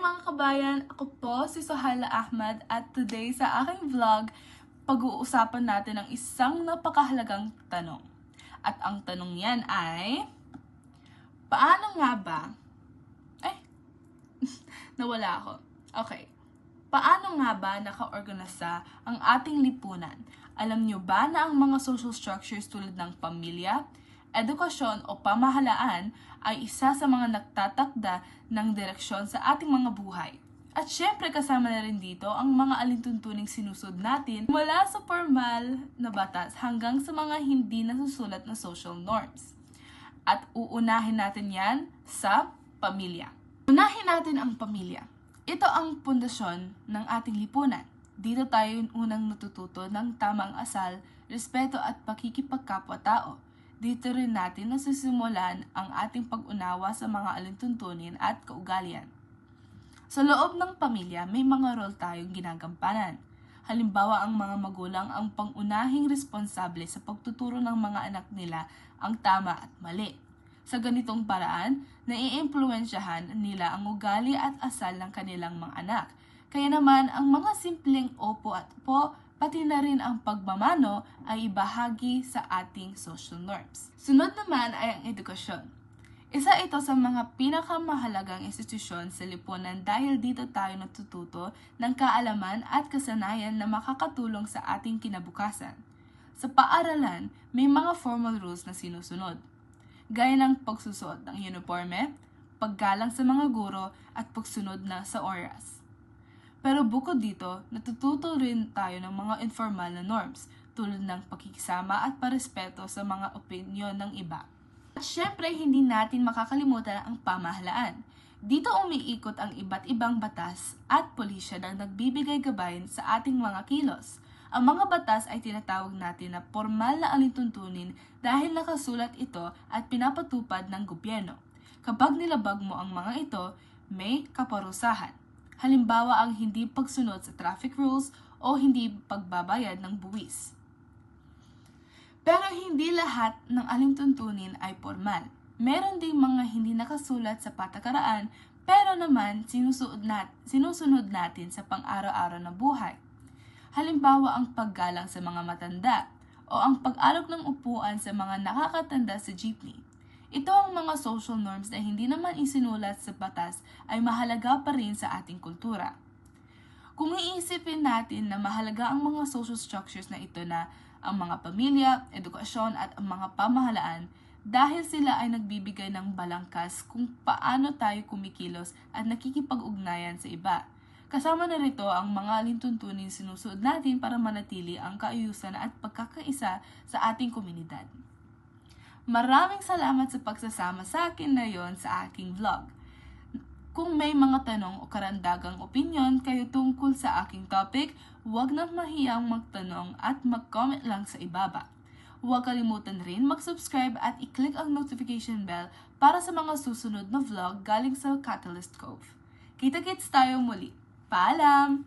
mga kabayan, ako po si Sohaila Ahmad at today sa aking vlog, pag-uusapan natin ang isang napakahalagang tanong. At ang tanong yan ay, paano nga ba? Nawala ako. Okay. Paano nga ba naka-organisa ang ating lipunan? Alam nyo ba na ang mga social structures tulad ng pamilya, edukasyon o pamahalaan ay isa sa mga nagtatakda ng direksyon sa ating mga buhay? At syempre kasama na rin dito ang mga alintuntuning sinusod natin mula sa formal na batas hanggang sa mga hindi nasusulat na social norms. At uunahin natin yan sa pamilya. Unahin natin ang pamilya. Ito ang pundasyon ng ating lipunan. Dito tayo unang natututo ng tamang asal, respeto at pakikipagkapwa-tao. Dito rin natin nasisimulan ang ating pag-unawa sa mga alintuntunin at kaugalian. Sa loob ng pamilya, may mga role tayong ginagampanan. Halimbawa, ang mga magulang ang pangunahing responsable sa pagtuturo ng mga anak nila ang tama at mali. Sa ganitong paraan, naiimpluwensyahan nila ang ugali at asal ng kanilang mga anak. Kaya naman, ang mga simpleng opo at po, pati na rin ang pagmamano ay ibahagi sa ating social norms. Sunod naman ay ang edukasyon. Isa ito sa mga pinakamahalagang institusyon sa lipunan dahil dito tayo natututo ng kaalaman at kasanayan na makakatulong sa ating kinabukasan. Sa paaralan, may mga formal rules na sinusunod, gaya ng pagsusuot ng uniforme, paggalang sa mga guro, at pagsunod na sa oras. Pero bukod dito, natututo rin tayo ng mga informal na norms tulad ng pakikisama at parespeto sa mga opinyon ng iba. At syempre, hindi natin makakalimutan ang pamahalaan. Dito umiikot ang iba't ibang batas at pulisya na nagbibigay gabay sa ating mga kilos. Ang mga batas ay tinatawag natin na formal na alintuntunin dahil nakasulat ito at pinapatupad ng gobyerno. Kapag nilabag mo ang mga ito, may kaparusahan. Halimbawa ang hindi pagsunod sa traffic rules o hindi pagbabayad ng buwis. Pero hindi lahat ng alintuntunin ay formal. Meron ding mga hindi nakasulat sa patakaraan pero naman sinusunod natin sa pang-araw-araw na buhay. Halimbawa ang paggalang sa mga matanda o ang pag-alok ng upuan sa mga nakakatanda sa jeepney. Ito ang mga social norms na hindi naman isinulat sa batas ay mahalaga pa rin sa ating kultura. Kung iisipin natin na mahalaga ang mga social structures na ito na ang mga pamilya, edukasyon at ang mga pamahalaan dahil sila ay nagbibigay ng balangkas kung paano tayo kumikilos at nakikipag-ugnayan sa iba. Kasama na rito ang mga alintuntunin sinusunod natin para manatili ang kaayusan at pagkakaisa sa ating komunidad. Maraming salamat sa pagsasama sa akin ngayon sa aking vlog. Kung may mga tanong o karandagang opinyon kayo tungkol sa aking topic, huwag na mahiyang magtanong at mag-comment lang sa ibaba. Huwag kalimutan rin mag-subscribe at i-click ang notification bell para sa mga susunod na vlog galing sa Catalyst Cove. Kita-kits tayo muli! Paalam!